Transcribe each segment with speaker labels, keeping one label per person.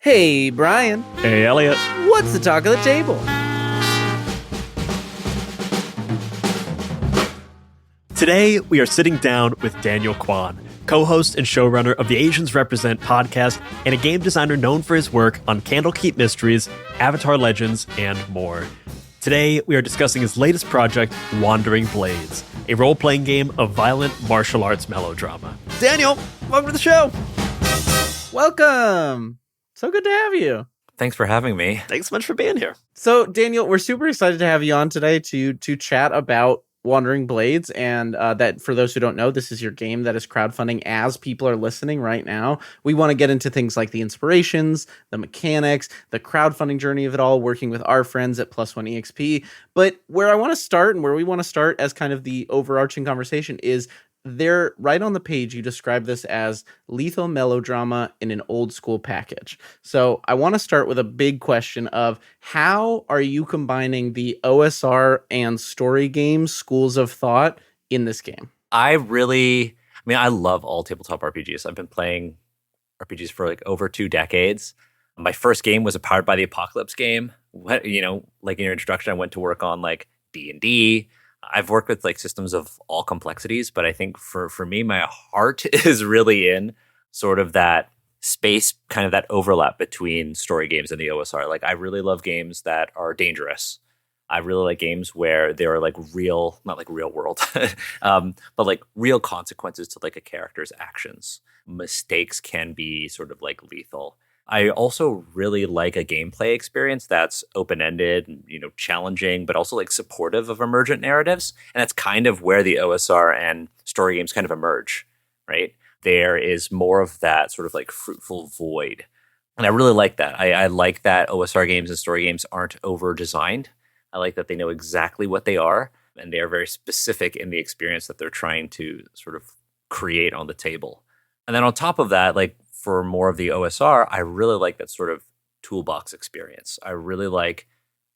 Speaker 1: Hey, Brian.
Speaker 2: Hey, Elliot.
Speaker 1: What's the talk of the table?
Speaker 2: Today, we are sitting down with Daniel Kwan, co-host and showrunner of the Asians Represent podcast and a game designer known for his work on Candlekeep Mysteries, Avatar Legends, and more. Today, we are discussing his latest project, Wandering Blades, a role-playing game of violent martial arts melodrama. Daniel, welcome to the show.
Speaker 1: Welcome. So good to have you.
Speaker 3: Thanks for having me.
Speaker 2: Thanks so much for being here.
Speaker 1: So, Daniel, we're super excited to have you on today to chat about Wandering Blades, and that, for those who don't know, this is your game that is crowdfunding as people are listening right now. We want to get into things like the inspirations, the mechanics, the crowdfunding journey of it all, working with our friends at Plus One EXP. But where I want to start, and where we want to start as kind of the overarching conversation, is there, right on the page, you describe this as lethal melodrama in an old school package. So I want to start with a big question of how are you combining the OSR and story game schools of thought in this game?
Speaker 3: I love all tabletop RPGs. I've been playing RPGs for like over 2 decades. My first game was a Powered by the Apocalypse game. Like in your introduction, I went to work on like D&D. I've worked with like systems of all complexities, but I think for me, my heart is really in sort of that space, kind of that overlap between story games and the OSR. Like I really love games that are dangerous. I really like games where there are like real, not like real world, but like real consequences to like a character's actions. Mistakes can be sort of like lethal. I also really like a gameplay experience that's open-ended, challenging, but also like supportive of emergent narratives. And that's kind of where the OSR and story games kind of emerge, right? There is more of that sort of like fruitful void. And I really like that. I like that OSR games and story games aren't over-designed. I like that they know exactly what they are, and they are very specific in the experience that they're trying to sort of create on the table. And then on top of that, like, for more of the OSR, I really like that sort of toolbox experience. I really like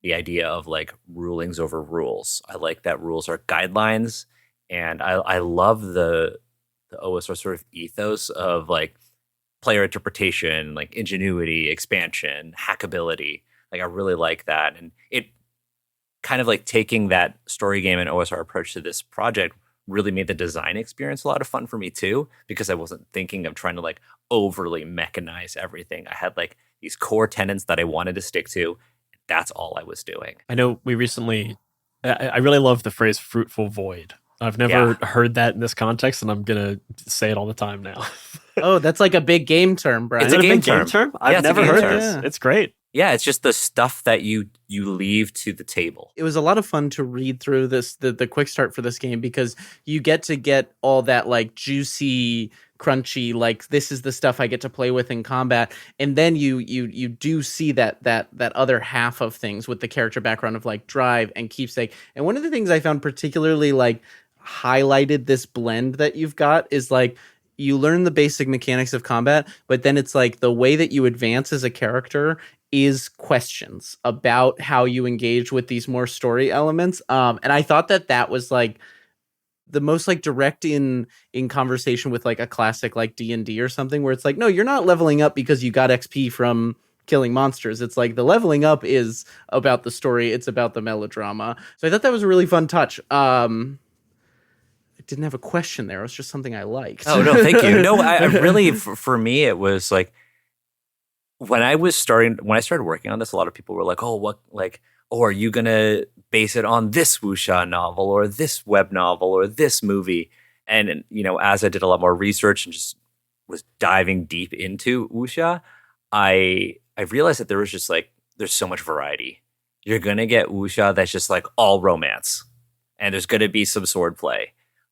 Speaker 3: the idea of like rulings over rules. I like that rules are guidelines, and I love the OSR sort of ethos of like player interpretation, like ingenuity, expansion, hackability. Like I really like that, and it kind of like taking that story game and OSR approach to this project really made the design experience a lot of fun for me too, because I wasn't thinking of trying to like overly mechanize everything. I had like these core tenets that I wanted to stick to. That's all I was doing.
Speaker 2: I know we recently, I really love the phrase fruitful void. I've never heard that in this context, and I'm going to say it all the time now.
Speaker 1: Oh, that's like a big game term, Brian.
Speaker 2: Is it a big game term? I've never heard this. Yeah. It's great.
Speaker 3: Yeah, it's just the stuff that you leave to the table.
Speaker 1: It was a lot of fun to read through the quick start for this game, because you get all that like juicy, crunchy, like this is the stuff I get to play with in combat, and then you do see that other half of things with the character background of like drive and keepsake. And one of the things I found particularly like highlighted this blend that you've got is like you learn the basic mechanics of combat, but then it's like the way that you advance as a character is questions about how you engage with these more story elements. And I thought that was like the most like direct in conversation with like a classic like D&D or something, where it's like, no, you're not leveling up because you got XP from killing monsters. It's like the leveling up is about the story. It's about the melodrama. So I thought that was a really fun touch. I didn't have a question there. It was just something I liked.
Speaker 3: Oh, no, thank you. No, I really, for me, it was like, when I started working on this, a lot of people were like, are you going to base it on this wuxia novel or this web novel or this movie? And, as I did a lot more research and just was diving deep into wuxia, I realized that there was just like, there's so much variety. You're going to get wuxia that's just like all romance, and there's going to be some swordplay.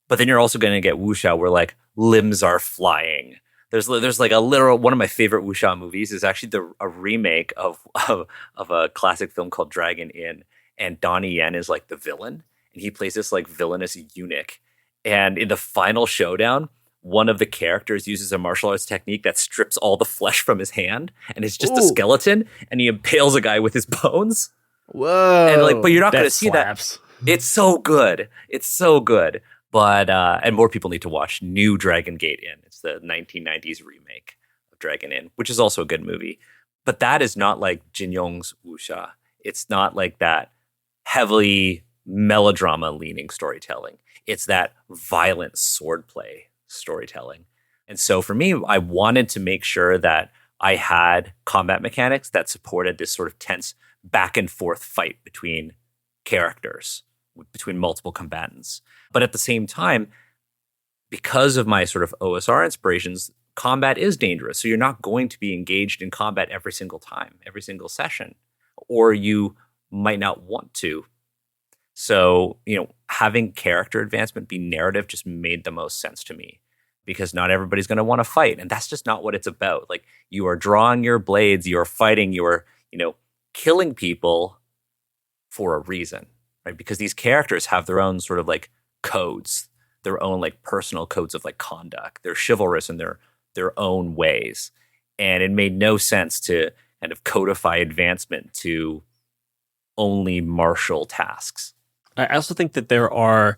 Speaker 3: But then you're also going to get wuxia where like limbs are flying. There's like a literal, one of my favorite wuxia movies is actually a remake of a classic film called Dragon Inn, and Donnie Yen is like the villain, and he plays this like villainous eunuch. And in the final showdown, one of the characters uses a martial arts technique that strips all the flesh from his hand, and it's just a skeleton, and he impales a guy with his bones.
Speaker 1: Whoa!
Speaker 3: And like, but you're not going to see that. It's so good. It's so good. But, and more people need to watch New Dragon Gate Inn. It's the 1990s remake of Dragon Inn, which is also a good movie. But that is not like Jin Yong's wuxia. It's not like that heavily melodrama leaning storytelling. It's that violent swordplay storytelling. And so for me, I wanted to make sure that I had combat mechanics that supported this sort of tense back and forth fight between characters, between multiple combatants. But at the same time, because of my sort of OSR inspirations, combat is dangerous. So you're not going to be engaged in combat every single time, every single session, or you might not want to. So, having character advancement be narrative just made the most sense to me, because not everybody's going to want to fight. And that's just not what it's about. Like, you are drawing your blades, you are fighting, you are, killing people for a reason, right? Because these characters have their own sort of like codes, their own like personal codes of like conduct. They're chivalrous in their own ways. And it made no sense to kind of codify advancement to only martial tasks.
Speaker 2: I also think that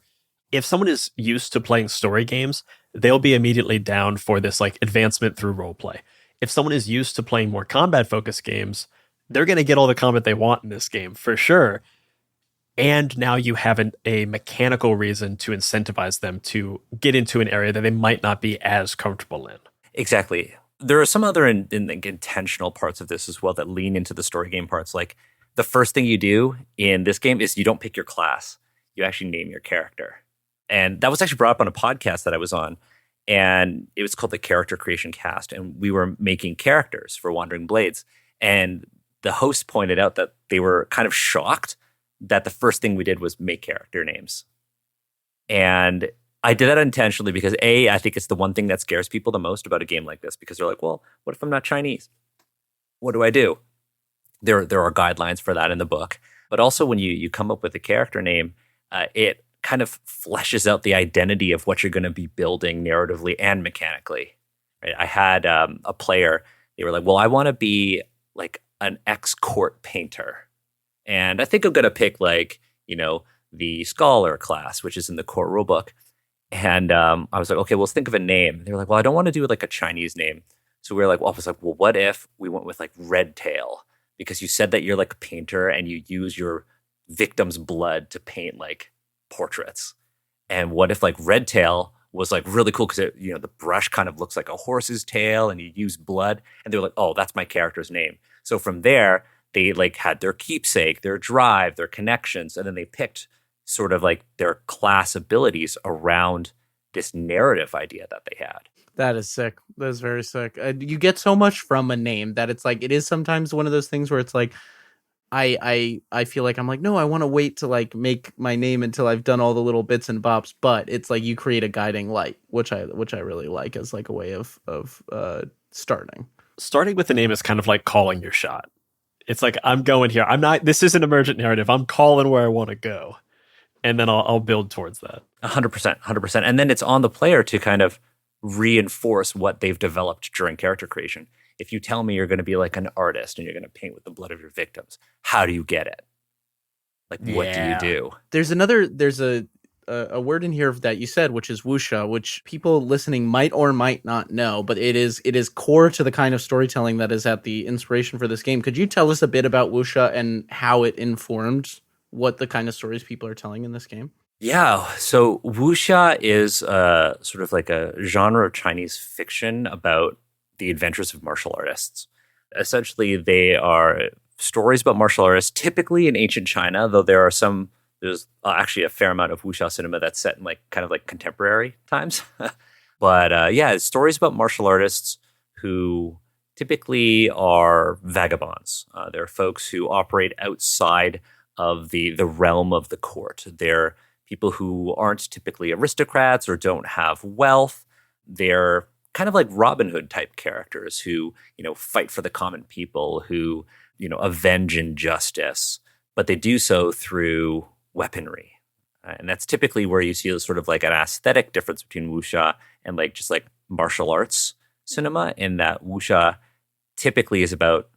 Speaker 2: if someone is used to playing story games, they'll be immediately down for this like advancement through roleplay. If someone is used to playing more combat focused games, they're going to get all the combat they want in this game for sure. And now you have a mechanical reason to incentivize them to get into an area that they might not be as comfortable in.
Speaker 3: Exactly. There are some other intentional parts of this as well that lean into the story game parts. Like, the first thing you do in this game is you don't pick your class. You actually name your character. And that was actually brought up on a podcast that I was on. And it was called the Character Creation Cast. And we were making characters for Wandering Blades. And the host pointed out that they were kind of shocked that the first thing we did was make character names. And I did that intentionally because I think it's the one thing that scares people the most about a game like this, because they're like, well, what if I'm not Chinese? What do I do? There are guidelines for that in the book. But also when you come up with a character name, it kind of fleshes out the identity of what you're going to be building narratively and mechanically. Right? I had a player, they were like, well, I want to be like an ex-court painter. And I think I'm going to pick like, the scholar class, which is in the court rulebook. And I was like, okay, well, let's think of a name. They were like, well, I don't want to do like a Chinese name. So we were like, I was like, well, what if we went with like Red Tail? Because you said that you're like a painter and you use your victim's blood to paint like portraits. And what if like Red Tail was like really cool because the brush kind of looks like a horse's tail and you use blood. And they were like, oh, that's my character's name. So from there, they like had their keepsake, their drive, their connections, and then they picked sort of like their class abilities around this narrative idea that they had.
Speaker 1: That is sick. That is very sick. You get so much from a name that it's like, it is sometimes one of those things where it's like, I feel like I'm like, no, I want to wait to like make my name until I've done all the little bits and bops. But it's like you create a guiding light, which I really like as like a way of starting.
Speaker 2: Starting with a name is kind of like calling your shot. It's like, I'm going here. This is an emergent narrative. I'm calling where I want to go. And then I'll build towards that.
Speaker 3: 100%. And then it's on the player to kind of reinforce what they've developed during character creation. If you tell me you're going to be like an artist and you're going to paint with the blood of your victims, how do you get it? Like, what do you do?
Speaker 1: There's a word in here that you said, which is wuxia, which people listening might or might not know, but it is core to the kind of storytelling that is at the inspiration for this game. Could you tell us a bit about wuxia and how it informed what the kind of stories people are telling in this game?
Speaker 3: Yeah, so wuxia is sort of like a genre of Chinese fiction about the adventures of martial artists. Essentially, they are stories about martial artists, typically in ancient China, though there's actually a fair amount of wuxia cinema that's set in like kind of like contemporary times. But it's stories about martial artists who typically are vagabonds. They're folks who operate outside of the realm of the court. They're people who aren't typically aristocrats or don't have wealth. They're kind of like Robin Hood type characters who, fight for the common people, who, avenge injustice, but they do so through weaponry. And that's typically where you see sort of like an aesthetic difference between wuxia and like just like martial arts cinema, in that wuxia typically is about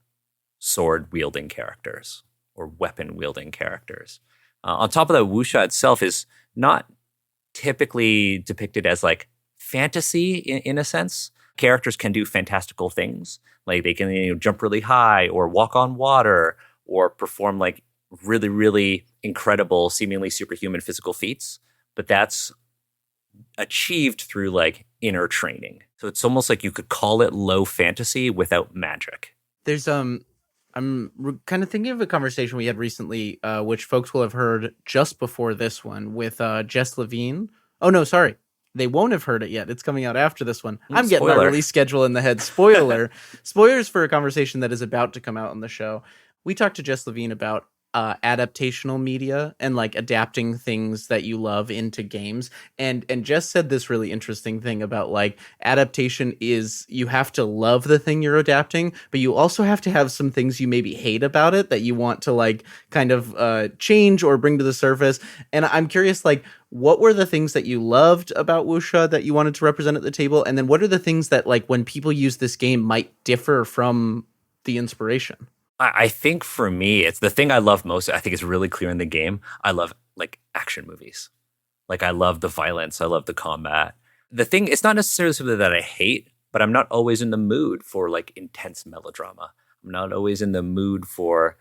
Speaker 3: sword wielding characters or weapon wielding characters. On top of that, wuxia itself is not typically depicted as like fantasy in a sense. characters can do fantastical things. Like they can jump really high or walk on water or perform like really, really incredible, seemingly superhuman physical feats. But that's achieved through like inner training. So it's almost like you could call it low fantasy without magic.
Speaker 1: There's kind of thinking of a conversation we had recently, which folks will have heard just before this one with Jess Levine. Oh no, sorry. They won't have heard it yet. It's coming out after this one. I'm getting my release schedule in the head. Spoiler. Spoilers for a conversation that is about to come out on the show. We talked to Jess Levine about adaptational media and like adapting things that you love into games. And Jess said this really interesting thing about like adaptation is you have to love the thing you're adapting, but you also have to have some things you maybe hate about it that you want to like kind of change or bring to the surface. And I'm curious, like, what were the things that you loved about Wuxia that you wanted to represent at the table? And then what are the things that like when people use this game might differ from the inspiration?
Speaker 3: I think for me, it's the thing I love most. I think it's really clear in the game. I love like action movies. Like I love the violence. I love the combat. The thing, it's not necessarily something that I hate, but I'm not always in the mood for like intense melodrama. I'm not always in the mood for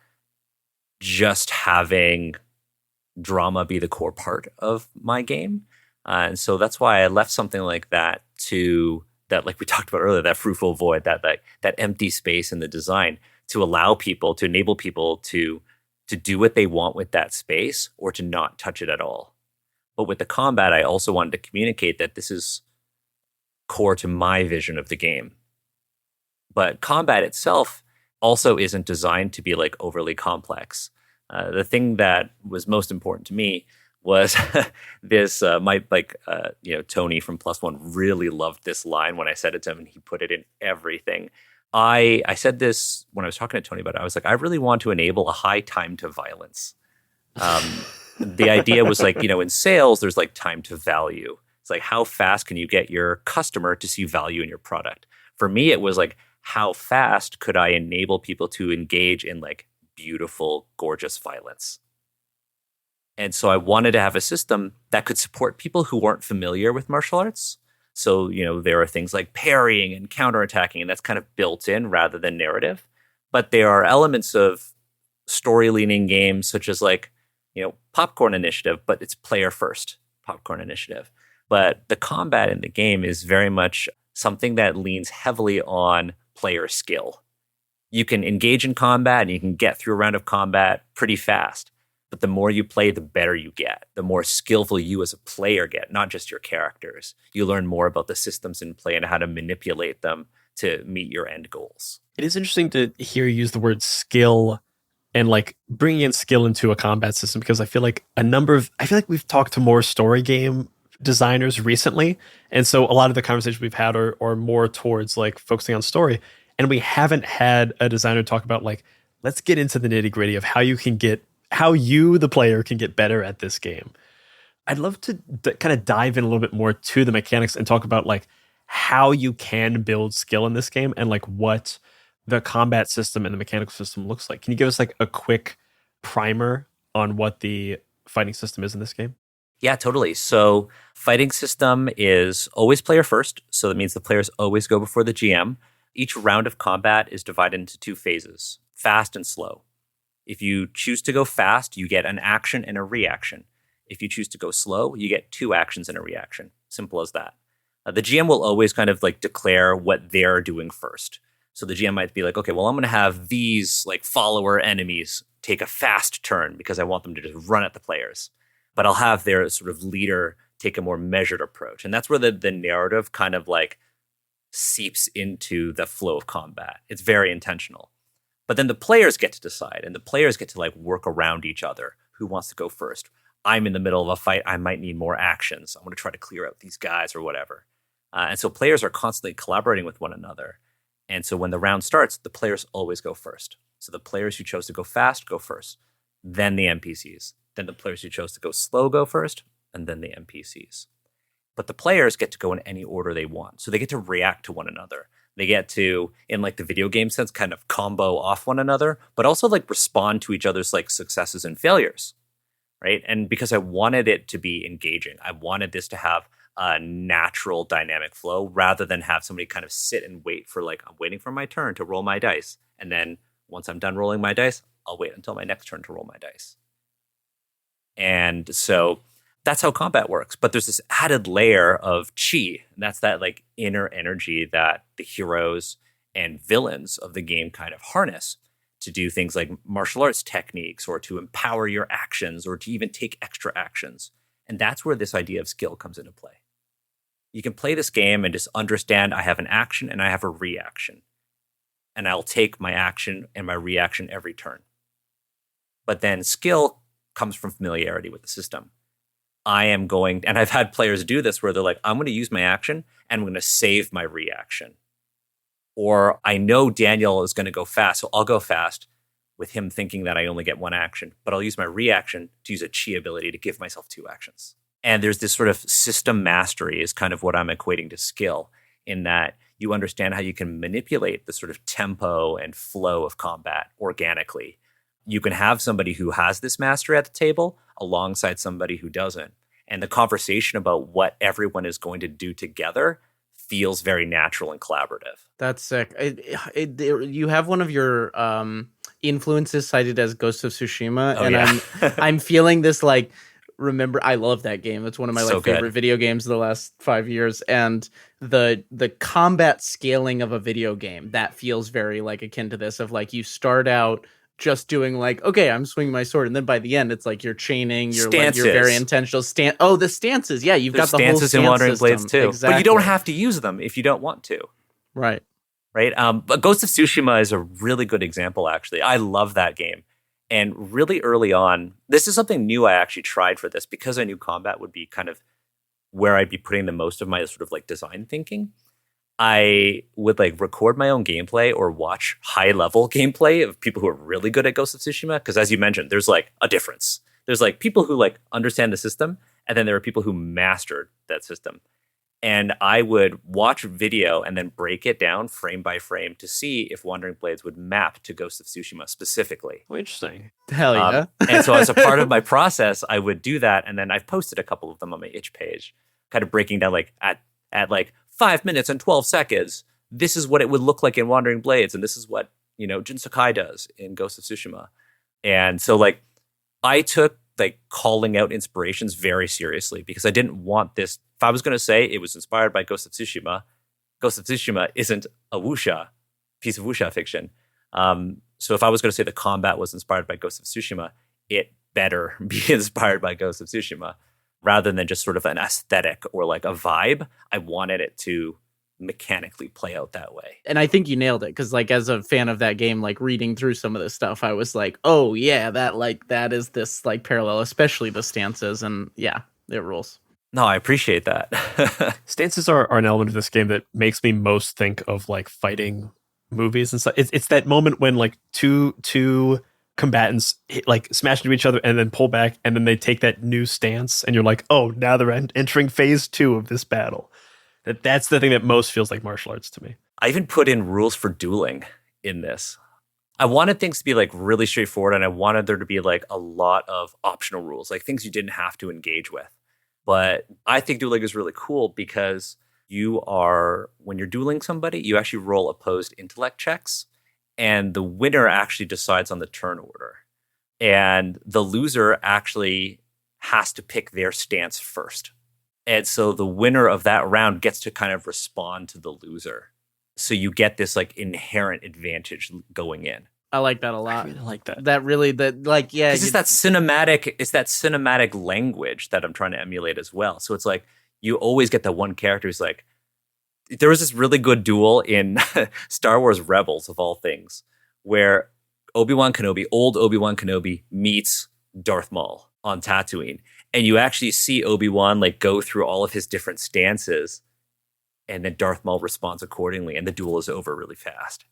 Speaker 3: just having drama be the core part of my game. And so that's why I left something like that to that, like we talked about earlier, that fruitful void, that empty space in the design, to allow people, to enable people to do what they want with that space or to not touch it at all. But with the combat, I also wanted to communicate that this is core to my vision of the game. But combat itself also isn't designed to be like overly complex. The thing that was most important to me was this, Tony from Plus One really loved this line when I said it to him, and he put it in everything. I said this when I was talking to Tony about it. I was like, I really want to enable a high time to violence. The idea was like, in sales, there's like time to value. It's like, how fast can you get your customer to see value in your product? For me, it was like, how fast could I enable people to engage in like beautiful, gorgeous violence? And so I wanted to have a system that could support people who weren't familiar with martial arts. So, there are things like parrying and counterattacking, and that's kind of built in rather than narrative. But there are elements of story-leaning games such as like, Popcorn Initiative, but it's player first, Popcorn Initiative. But the combat in the game is very much something that leans heavily on player skill. You can engage in combat and you can get through a round of combat pretty fast. But the more you play, the better you get. The more skillful you as a player get, not just your characters. You learn more about the systems in play and how to manipulate them to meet your end goals.
Speaker 2: It is interesting to hear you use the word skill and like bringing in skill into a combat system, because I feel like we've talked to more story game designers recently. And so a lot of the conversations we've had are more towards like focusing on story. And we haven't had a designer talk about like, let's get into the nitty gritty of how you, the player, can get better at this game. I'd love to kind of dive in a little bit more to the mechanics and talk about like how you can build skill in this game and like what the combat system and the mechanical system looks like. Can you give us like a quick primer on what the fighting system is in this game?
Speaker 3: Yeah, totally. So fighting system is always player first. So that means the players always go before the GM. Each round of combat is divided into two phases, fast and slow. If you choose to go fast, you get an action and a reaction. If you choose to go slow, you get two actions and a reaction. Simple as that. The GM will always kind of like declare what they're doing first. So the GM might be like, okay, well, I'm going to have these like follower enemies take a fast turn because I want them to just run at the players. But I'll have their sort of leader take a more measured approach. And that's where the narrative kind of like seeps into the flow of combat. It's very intentional. But then the players get to decide, and the players get to like work around each other. Who wants to go first? I'm in the middle of a fight. I might need more actions. I'm going to try to clear out these guys or whatever. And so players are constantly collaborating with one another. And so when the round starts, the players always go first. So the players who chose to go fast go first, then the NPCs. Then the players who chose to go slow go first, and then the NPCs. But the players get to go in any order they want. So they get to react to one another. They get to, in like the video game sense, kind of combo off one another, but also like respond to each other's like successes and failures, right? And because I wanted it to be engaging, I wanted this to have a natural dynamic flow rather than have somebody kind of sit and wait for like, I'm waiting for my turn to roll my dice. And then once I'm done rolling my dice, I'll wait until my next turn to roll my dice. And so that's how combat works. But there's this added layer of chi. And that's that like inner energy that the heroes and villains of the game kind of harness to do things like martial arts techniques or to empower your actions or to even take extra actions. And that's where this idea of skill comes into play. You can play this game and just understand I have an action and I have a reaction. And I'll take my action and my reaction every turn. But then skill comes from familiarity with the system. I am going, and I've had players do this where they're like, I'm going to use my action and I'm going to save my reaction. Or I know Daniel is going to go fast, so I'll go fast with him thinking that I only get one action, but I'll use my reaction to use a chi ability to give myself two actions. And there's this sort of system mastery is kind of what I'm equating to skill, in that you understand how you can manipulate the sort of tempo and flow of combat organically. You can have somebody who has this mastery at the table alongside somebody who doesn't. And the conversation about what everyone is going to do together feels very natural and collaborative.
Speaker 1: That's sick. You have one of your influences cited as Ghost of Tsushima,
Speaker 3: Oh,
Speaker 1: and
Speaker 3: yeah.
Speaker 1: I'm feeling this like. Remember, I love that game. It's one of my
Speaker 3: So
Speaker 1: favorite video games of the last 5 years, and the combat scaling of a video game that feels very like akin to this. Of like you start out just doing like, okay, I'm swinging my sword, and then by the end, it's like you're chaining, you're like, you're very intentional. The stances, yeah, you've
Speaker 3: There's
Speaker 1: got the whole
Speaker 3: stances
Speaker 1: stance
Speaker 3: in Wandering
Speaker 1: system.
Speaker 3: Blades too,
Speaker 1: exactly.
Speaker 3: but you don't have to use them if you don't want to.
Speaker 1: Right.
Speaker 3: But Ghost of Tsushima is a really good example, actually. I love that game. And really early on, this is something new I actually tried for this because I knew combat would be kind of where I'd be putting the most of my sort of like design thinking. I would like record my own gameplay or watch high level gameplay of people who are really good at Ghost of Tsushima. Because as you mentioned, there's like a difference. There's like people who like understand the system, and then there are people who mastered that system. And I would watch video and then break it down frame by frame to see if Wandering Blades would map to Ghost of Tsushima specifically.
Speaker 2: Oh, interesting.
Speaker 1: Hell yeah.
Speaker 3: And so as a part of my process, I would do that. And then I've posted a couple of them on my itch page, kind of breaking down like at like 5 minutes and 12 seconds, this is what it would look like in Wandering Blades. And this is what, Jin Sakai does in Ghost of Tsushima. And so like I took like calling out inspirations very seriously because I didn't want this. If I was going to say it was inspired by Ghost of Tsushima isn't a piece of wuxia fiction. So if I was going to say the combat was inspired by Ghost of Tsushima, it better be inspired by Ghost of Tsushima rather than just sort of an aesthetic or like a vibe. I wanted it to mechanically play out that way.
Speaker 1: And I think you nailed it, because like as a fan of that game, like reading through some of this stuff, I was like, oh yeah, that is this like parallel, especially the stances, and yeah, it rules.
Speaker 3: No, I appreciate that.
Speaker 2: Stances are an element of this game that makes me most think of like fighting movies and stuff. It's that moment when like two combatants like smash into each other and then pull back, and then they take that new stance, and you're like, oh, now they're entering phase 2 of this battle. That's the thing that most feels like martial arts to me.
Speaker 3: I even put in rules for dueling in this. I wanted things to be like really straightforward, and I wanted there to be like a lot of optional rules, like things you didn't have to engage with. But I think dueling is really cool because when you're dueling somebody, you actually roll opposed intellect checks, and the winner actually decides on the turn order. And the loser actually has to pick their stance first. And so the winner of that round gets to kind of respond to the loser. So you get this like inherent advantage going in.
Speaker 1: I like that a lot.
Speaker 2: I really like that.
Speaker 1: Yeah.
Speaker 3: It's that cinematic language that I'm trying to emulate as well. So it's like you always get that one character who's like, there was this really good duel in Star Wars Rebels of all things, where old Obi-Wan Kenobi meets Darth Maul on Tatooine. And you actually see Obi-Wan like go through all of his different stances, and then Darth Maul responds accordingly, and the duel is over really fast.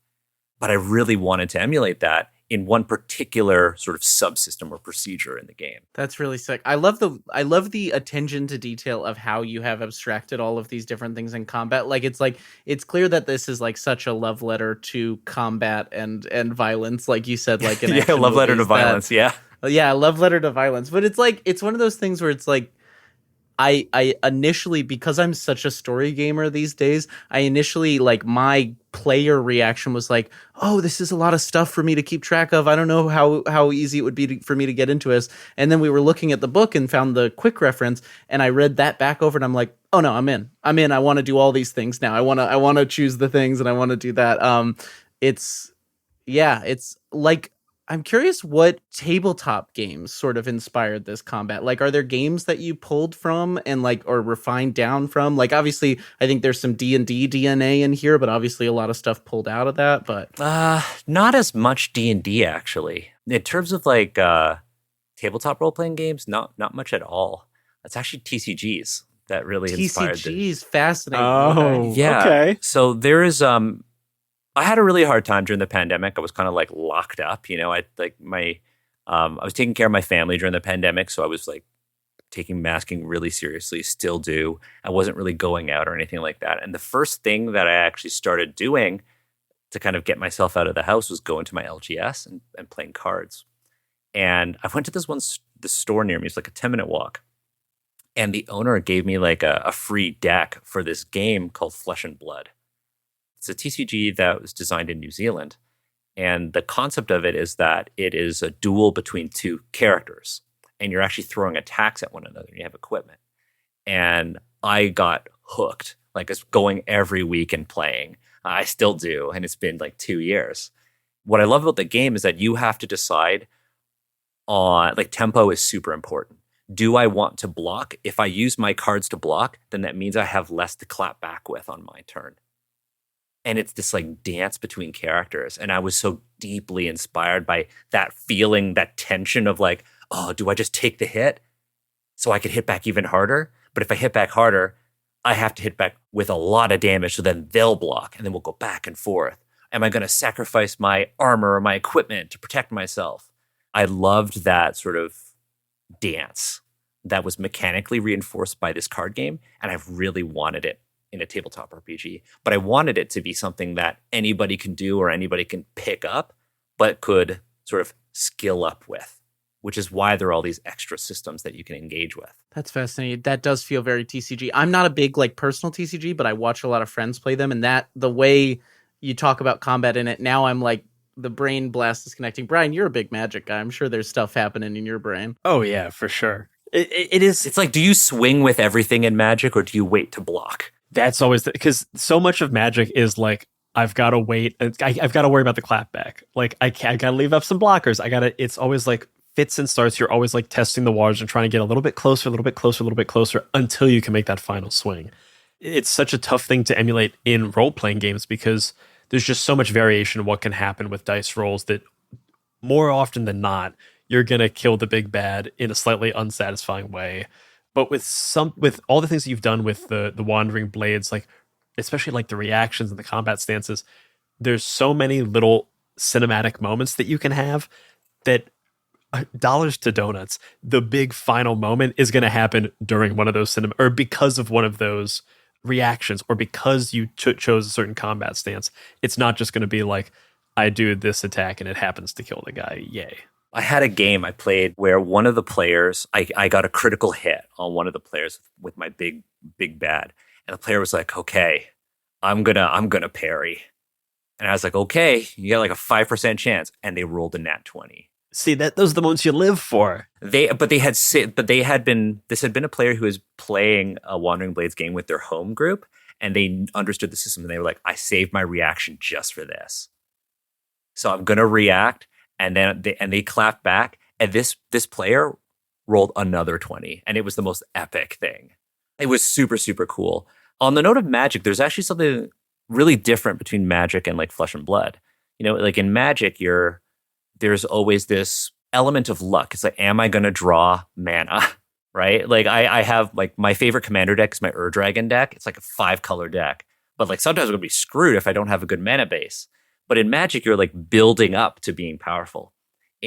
Speaker 3: But I really wanted to emulate that in one particular sort of subsystem or procedure in the game.
Speaker 1: That's really sick. I love the attention to detail of how you have abstracted all of these different things in combat. Like it's clear that this is like such a love letter to combat and violence, like you said, like in
Speaker 3: yeah, love letter to violence. Yeah.
Speaker 1: Yeah, love letter to violence. But it's like, it's one of those things where it's like, I initially, because I'm such a story gamer these days, I initially, like, my player reaction was like, oh, this is a lot of stuff for me to keep track of. I don't know how easy it would be for me to get into this. And then we were looking at the book and found the quick reference, and I read that back over, and I'm like, oh no, I'm in. I want to do all these things now. I want to choose the things, and I want to do that. It's yeah, it's like, I'm curious what tabletop games sort of inspired this combat. Like, are there games that you pulled from and, like, or refined down from? Like, obviously, I think there's some D&D DNA in here, but obviously a lot of stuff pulled out of that. But
Speaker 3: Not as much D&D actually. In terms of like tabletop role playing games, not much at all. It's actually TCGs that really inspired
Speaker 1: TCGs, fascinating.
Speaker 2: Oh,
Speaker 3: Yeah.
Speaker 2: okay.
Speaker 3: So there is I had a really hard time during the pandemic. I was kind of like locked up, I like I was taking care of my family during the pandemic, so I was like taking masking really seriously, still do. I wasn't really going out or anything like that. And the first thing that I actually started doing to kind of get myself out of the house was going to my LGS and playing cards. And I went to this store near me. It's like a 10-minute walk. And the owner gave me like a free deck for this game called Flesh and Blood. It's a TCG that was designed in New Zealand. And the concept of it is that it is a duel between two characters. And you're actually throwing attacks at one another. And you have equipment. And I got hooked. Like, it's going every week and playing. I still do. And it's been like 2 years. What I love about the game is that you have to decide on, like, tempo is super important. Do I want to block? If I use my cards to block, then that means I have less to clap back with on my turn. And it's this like dance between characters. And I was so deeply inspired by that feeling, that tension of like, oh, do I just take the hit so I could hit back even harder? But if I hit back harder, I have to hit back with a lot of damage, so then they'll block, and then we'll go back and forth. Am I going to sacrifice my armor or my equipment to protect myself? I loved that sort of dance that was mechanically reinforced by this card game, and I really wanted it in a tabletop RPG. But I wanted it to be something that anybody can do or anybody can pick up, but could sort of skill up with, which is why there are all these extra systems that you can engage with.
Speaker 1: That's fascinating. That does feel very TCG. I'm not a big, like, personal TCG, but I watch a lot of friends play them, and that, the way you talk about combat in it, now I'm like, the brain blast is connecting. Brian, you're a big Magic guy. I'm sure there's stuff happening in your brain.
Speaker 2: Oh yeah, for sure. It is.
Speaker 3: It's like, do you swing with everything in Magic, or do you wait to block?
Speaker 2: That's always because so much of Magic is like, I've got to wait. I've got to worry about the clapback. Like, I got to leave up some blockers. It's always like fits and starts. You're always like testing the waters and trying to get a little bit closer, a little bit closer, a little bit closer until you can make that final swing. It's such a tough thing to emulate in role-playing games because there's just so much variation in what can happen with dice rolls that more often than not, you're going to kill the big bad in a slightly unsatisfying way. But with all the things that you've done with the Wandering Blades, like especially like the reactions and the combat stances, there's so many little cinematic moments that you can have that dollars to donuts. The big final moment is going to happen during one of those or because of one of those reactions, or because you chose a certain combat stance. It's not just going to be like, I do this attack and it happens to kill the guy. Yay.
Speaker 3: I had a game I played where one of the players, I got a critical hit on one of the players with my big bad. And the player was like, okay, I'm gonna parry. And I was like, okay, you got like a 5% chance. And they rolled a nat 20.
Speaker 2: See, those are the moments you live for.
Speaker 3: This had been a player who was playing a Wandering Blades game with their home group, and they understood the system, and they were like, I saved my reaction just for this. So I'm gonna react, and then they clapped back, and this player rolled another 20, and it was the most epic thing. It was super, super cool. On the note of Magic, there's actually something really different between Magic and like Flesh and Blood. Like in Magic, there's always this element of luck. It's like, am I going to draw mana? Right? Like I have like my favorite commander deck is my Dragon deck. It's like a 5-color deck. But like sometimes I'm going to be screwed if I don't have a good mana base. But in Magic, you're like building up to being powerful.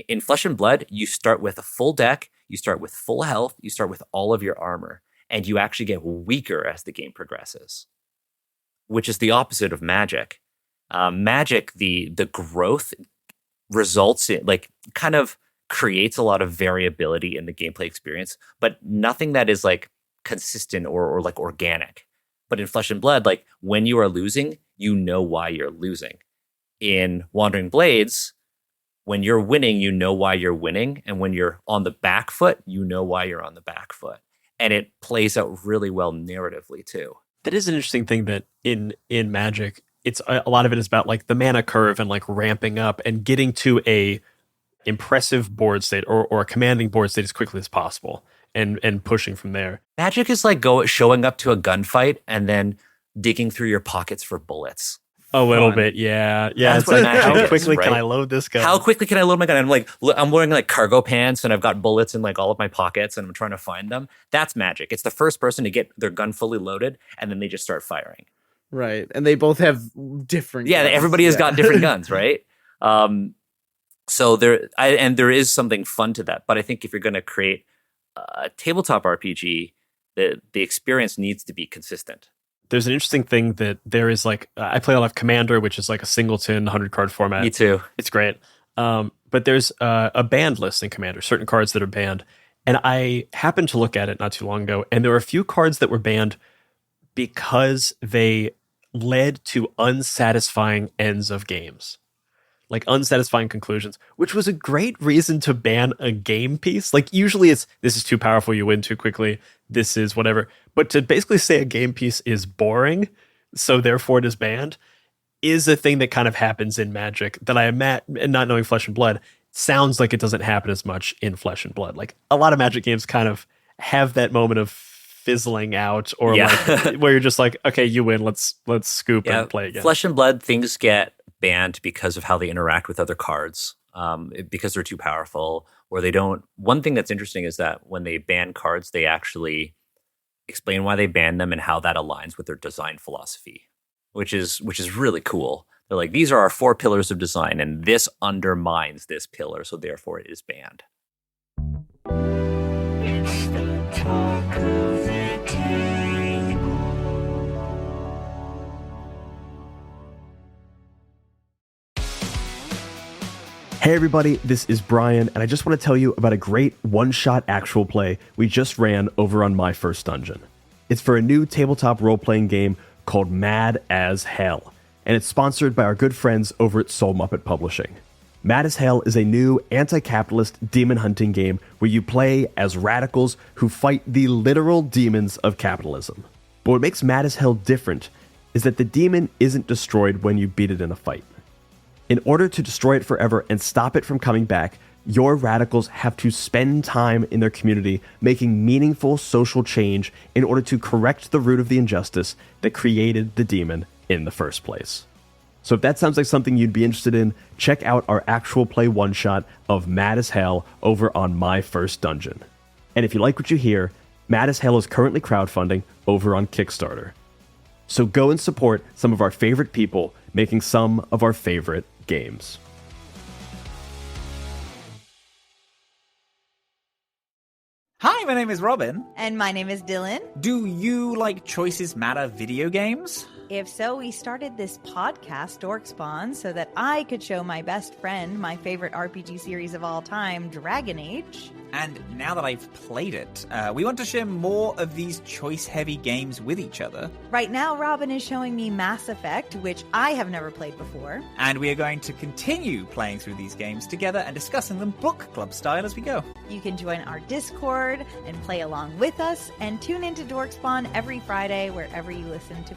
Speaker 3: In Flesh and Blood, you start with a full deck. You start with full health. You start with all of your armor. And you actually get weaker as the game progresses, which is the opposite of Magic. Magic, the growth results in like kind of creates a lot of variability in the gameplay experience, but nothing that is like consistent or like organic. But in Flesh and Blood, like when you are losing, you know why you're losing. In Wandering Blades, when you're winning, you know why you're winning. And when you're on the back foot, you know why you're on the back foot. And it plays out really well narratively too.
Speaker 2: That is an interesting thing that in Magic, it's a lot of it is about like the mana curve and like ramping up and getting to a impressive board state or a commanding board state as quickly as possible and pushing from there.
Speaker 3: Magic is like showing up to a gunfight and then digging through your pockets for bullets.
Speaker 2: A little bit, yeah.
Speaker 3: That's
Speaker 2: It's
Speaker 3: what
Speaker 2: like,
Speaker 3: Magic
Speaker 2: how
Speaker 3: is,
Speaker 2: quickly
Speaker 3: right?
Speaker 2: can I load this gun?
Speaker 3: How quickly can I load my gun? I'm like, I'm wearing like cargo pants and I've got bullets in like all of my pockets and I'm trying to find them. That's Magic. It's the first person to get their gun fully loaded and then they just start firing.
Speaker 1: Right. And they both have different
Speaker 3: Yeah,
Speaker 1: guns.
Speaker 3: everybody has got different guns, right? So there is something fun to that. But I think if you're going to create a tabletop RPG, the experience needs to be consistent.
Speaker 2: There's an interesting thing that there is like, I play a lot of Commander, which is like a singleton 100 card format.
Speaker 3: Me too.
Speaker 2: It's great. But there's a banned list in Commander, certain cards that are banned. And I happened to look at it not too long ago, and there were a few cards that were banned because they led to unsatisfying ends of games. Like unsatisfying conclusions, which was a great reason to ban a game piece. Like usually it's, this is too powerful, you win too quickly, this is whatever. But to basically say a game piece is boring, so therefore it is banned, is a thing that kind of happens in Magic that I am at, and not knowing Flesh and Blood, sounds like it doesn't happen as much in Flesh and Blood. Like a lot of Magic games kind of have that moment of fizzling out or like where you're just like, okay, you win, let's scoop and play again.
Speaker 3: Flesh and Blood, things get banned because of how they interact with other cards, because they're too powerful or they don't. One thing that's interesting is that when they ban cards, they actually explain why they ban them and how that aligns with their design philosophy, which is really cool. They're like, these are our 4 pillars of design and this undermines this pillar, so therefore it is banned.
Speaker 4: It's the talk of the table.
Speaker 2: Hey everybody, this is Brian, and I just want to tell you about a great one-shot actual play we just ran over on My First Dungeon. It's for a new tabletop role-playing game called Mad as Hell, and it's sponsored by our good friends over at Soul Muppet Publishing. Mad as Hell is a new anti-capitalist demon hunting game where you play as radicals who fight the literal demons of capitalism. But what makes Mad as Hell different is that the demon isn't destroyed when you beat it in a fight. In order to destroy it forever and stop it from coming back, your radicals have to spend time in their community making meaningful social change in order to correct the root of the injustice that created the demon in the first place. So if that sounds like something you'd be interested in, check out our actual play one-shot of Mad as Hell over on My First Dungeon. And if you like what you hear, Mad as Hell is currently crowdfunding over on Kickstarter. So go and support some of our favorite people making some of our favorite games.
Speaker 5: Hi, my name is Robin.
Speaker 6: And my name is Dylan.
Speaker 5: Do you like Choices Matter video games?
Speaker 6: If so, we started this podcast, Dorkspawn, so that I could show my best friend my favorite RPG series of all time, Dragon Age.
Speaker 5: And now that I've played it, we want to share more of these choice-heavy games with each other.
Speaker 6: Right now, Robin is showing me Mass Effect, which I have never played before.
Speaker 5: And we are going to continue playing through these games together and discussing them book club style as we go.
Speaker 6: You can join our Discord and play along with us, and tune into Dorkspawn every Friday wherever you listen to.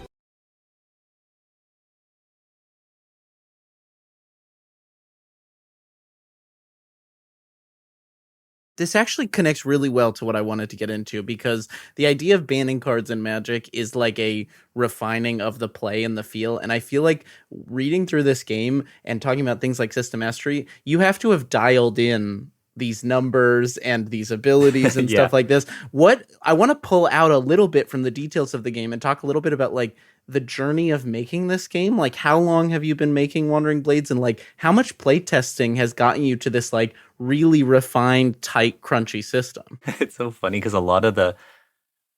Speaker 1: This actually connects really well to what I wanted to get into, because the idea of banning cards in Magic is like a refining of the play and the feel. And I feel like reading through this game and talking about things like system mastery, you have to have dialed in these numbers and these abilities and stuff like this. What I want to pull out a little bit from the details of the game and talk a little bit about like the journey of making this game. Like, how long have you been making Wandering Blades, and like how much play testing has gotten you to this like really refined, tight, crunchy system?
Speaker 3: It's so funny because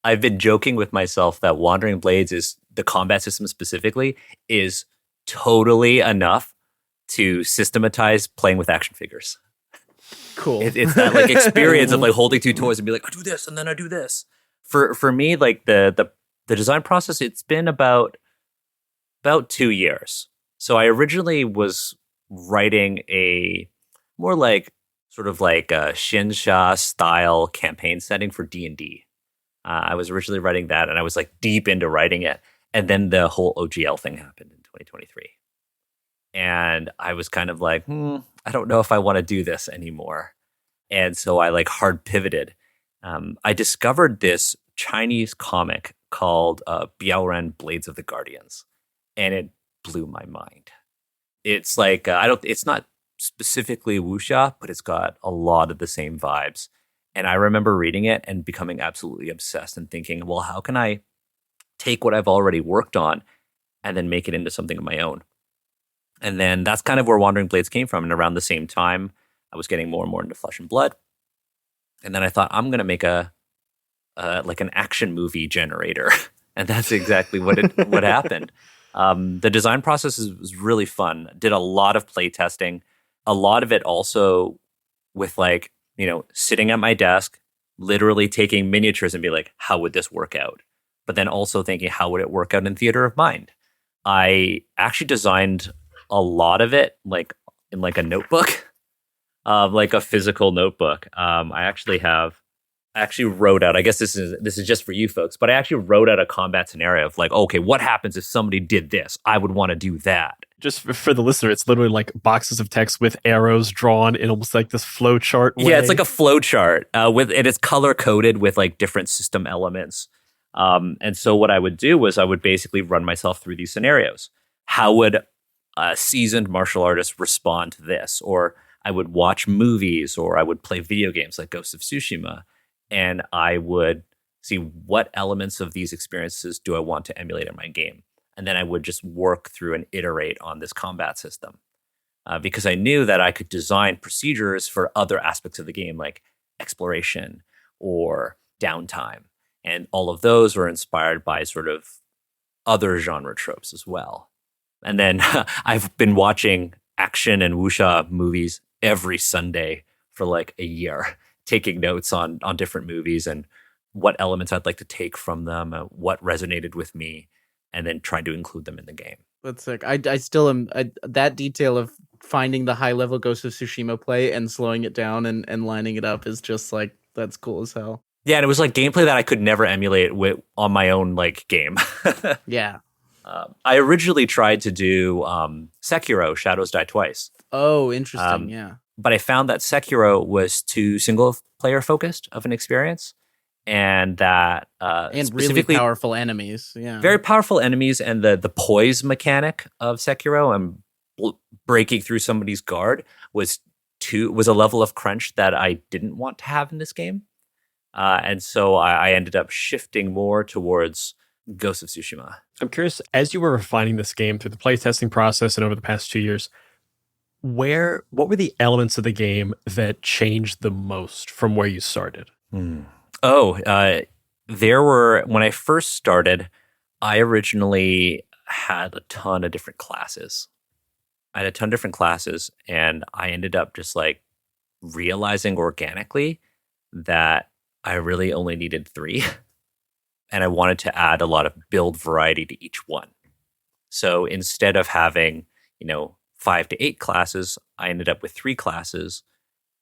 Speaker 3: I've been joking with myself that Wandering Blades is, the combat system specifically, is totally enough to systematize playing with action figures.
Speaker 1: Cool.
Speaker 3: It's that like experience of like holding 2 toys and be like, I do this and then I do this. For me, like the design process, it's been about 2 years. So I originally was writing a more like sort of like a Shinsha style campaign setting for D&D. I was originally writing that, and I was like deep into writing it, and then the whole OGL thing happened in 2023, and I was kind of like, I don't know if I want to do this anymore, and so I like hard pivoted. I discovered this Chinese comic called Biaoran Blades of the Guardians, and it blew my mind. It's like it's not specifically wuxia, but it's got a lot of the same vibes. And I remember reading it and becoming absolutely obsessed and thinking, well, how can I take what I've already worked on and then make it into something of my own? And then that's kind of where Wandering Blades came from. And around the same time, I was getting more and more into Flesh and Blood. And then I thought, I'm going to make like an action movie generator. And that's exactly what happened. The design process was really fun. Did a lot of play testing. A lot of it also with like, sitting at my desk, literally taking miniatures and be like, how would this work out? But then also thinking, how would it work out in theater of mind? I actually designed a lot of it like in like a notebook, like a physical notebook. I actually wrote out, I guess this is just for you folks, but I actually wrote out a combat scenario of like, okay, what happens if somebody did this? I would want to do that.
Speaker 2: Just for the listener, it's literally like boxes of text with arrows drawn in almost like this flow chart way.
Speaker 3: Yeah, it's like a flow chart and it's color coded with like different system elements. And so what I would do was I would basically run myself through these scenarios. How would a seasoned martial artist respond to this? Or I would watch movies, or I would play video games like Ghost of Tsushima, and I would see what elements of these experiences do I want to emulate in my game. And then I would just work through and iterate on this combat system because I knew that I could design procedures for other aspects of the game, like exploration or downtime. And all of those were inspired by sort of other genre tropes as well. And then I've been watching action and wuxia movies every Sunday for like a year, taking notes on different movies and what elements I'd like to take from them, what resonated with me, and then trying to include them in the game.
Speaker 1: That's sick. I still am that detail of finding the high level Ghost of Tsushima play and slowing it down and lining it up is just like, that's cool as hell.
Speaker 3: Yeah, and it was like gameplay that I could never emulate on my own like game.
Speaker 1: Yeah.
Speaker 3: I originally tried to do Sekiro: Shadows Die Twice.
Speaker 1: Oh, interesting. Yeah.
Speaker 3: But I found that Sekiro was too single player focused of an experience. And that
Speaker 1: and really powerful enemies, yeah,
Speaker 3: very powerful enemies, and the poise mechanic of Sekiro and breaking through somebody's guard was a level of crunch that I didn't want to have in this game, and so I ended up shifting more towards Ghost of Tsushima.
Speaker 2: I'm curious, as you were refining this game through the playtesting process and over the past 2 years, what were the elements of the game that changed the most from where you started?
Speaker 3: There were, when I first started, I originally had a ton of different classes. And I ended up just like realizing organically that I really only needed 3. And I wanted to add a lot of build variety to each one. So instead of having, 5 to 8 classes, I ended up with 3 classes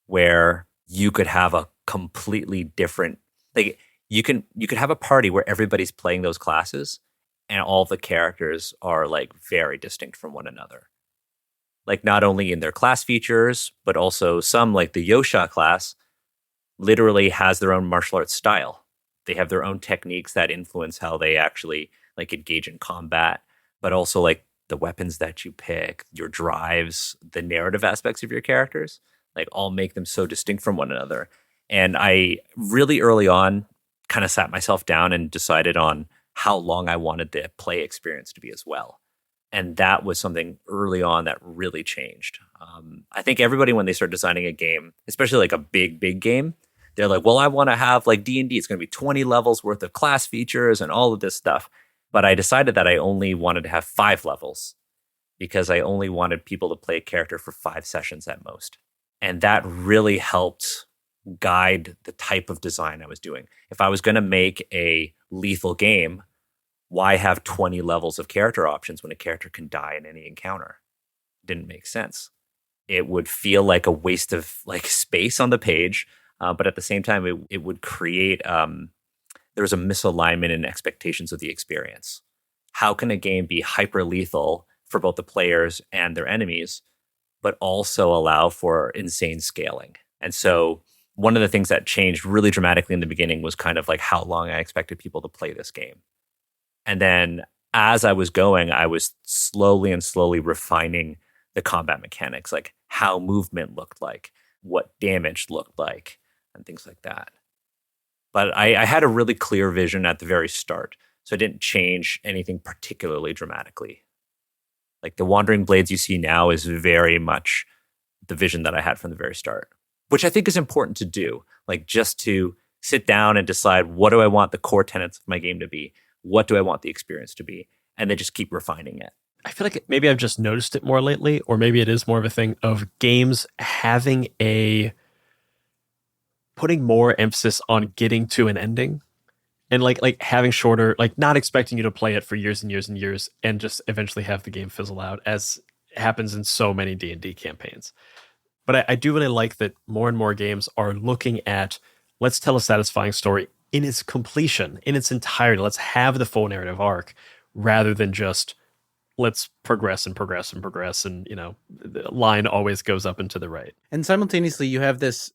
Speaker 3: where you could have a completely different, like you could have a party where everybody's playing those classes and all the characters are like very distinct from one another. Like not only in their class features, but also some, like the Yosha class, literally has their own martial arts style. They have their own techniques that influence how they actually like engage in combat, but also like the weapons that you pick, your drives, the narrative aspects of your characters, like all make them so distinct from one another. And I really early on kind of sat myself down and decided on how long I wanted the play experience to be as well. And that was something early on that really changed. I think everybody, when they start designing a game, especially like a big game, they're like, well, I want to have like D&D. It's going to be 20 levels worth of class features and all of this stuff. But I decided that I only wanted to have 5 levels because I only wanted people to play a character for 5 sessions at most. And that really helped guide the type of design I was doing. If I was going to make a lethal game, why have 20 levels of character options when a character can die in any encounter? Didn't make sense. It would feel like a waste of like space on the page, but at the same time, it would create there was a misalignment in expectations of the experience. How can a game be hyper lethal for both the players and their enemies, but also allow for insane scaling? And so one of the things that changed really dramatically in the beginning was kind of like how long I expected people to play this game. And then as I was going, I was slowly and slowly refining the combat mechanics, like how movement looked like, what damage looked like, and things like that. But I had a really clear vision at the very start, so I didn't change anything particularly dramatically. Like the Wandering Blades you see now is very much the vision that I had from the very start, which I think is important to do, like just to sit down and decide, what do I want the core tenets of my game to be? What do I want the experience to be? And then just keep refining it.
Speaker 2: I feel like maybe I've just noticed it more lately, or maybe it is more of a thing of games having putting more emphasis on getting to an ending, and like having shorter, like not expecting you to play it for years and years and years and just eventually have the game fizzle out, as happens in so many D&D campaigns. But I do really like that more and more games are looking at, let's tell a satisfying story in its completion, in its entirety. Let's have the full narrative arc rather than just let's progress and progress and progress. And, the line always goes up and to the right.
Speaker 1: And simultaneously, you have this